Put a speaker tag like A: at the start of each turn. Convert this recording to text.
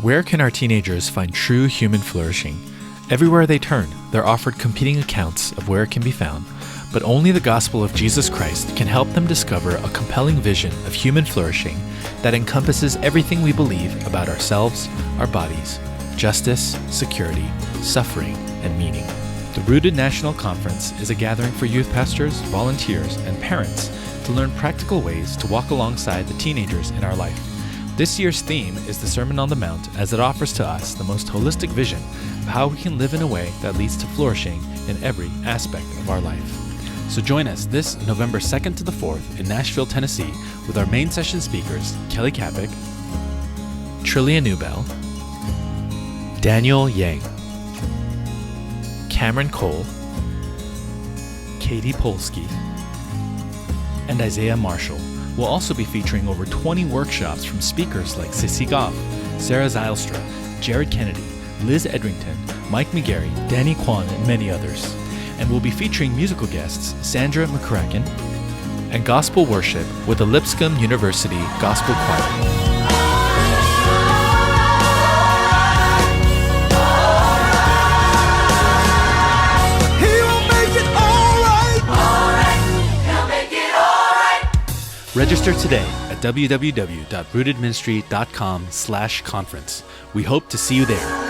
A: Where can our teenagers find true human flourishing? Everywhere they turn, they're offered competing accounts of where it can be found, but only the gospel of Jesus Christ can help them discover a compelling vision of human flourishing that encompasses everything we believe about ourselves, our bodies, justice, security, suffering, and meaning. The Rooted National Conference is a gathering for youth pastors, volunteers, and parents to learn practical ways to walk alongside the teenagers in our life. This year's theme is the Sermon on the Mount, as it offers to us the most holistic vision of how we can live in a way that leads to flourishing in every aspect of our life. So join us this November 2nd to the 4th in Nashville, Tennessee, with our main session speakers, Kelly Kapic, Trillia Newbell, Daniel Yang, Cameron Cole, Katie Polski, and Isaiah Marshall. We'll also be featuring over 20 workshops from speakers like Sissy Goff, Sarah Zylstra, Jared Kennedy, Liz Edrington, Mike McGarry, Danny Kwan, and many others. And we'll be featuring musical guests Sandra McCracken and gospel worship with the Lipscomb University Gospel Choir. Register today at www.rootedministry.com/conference. We hope to see you there.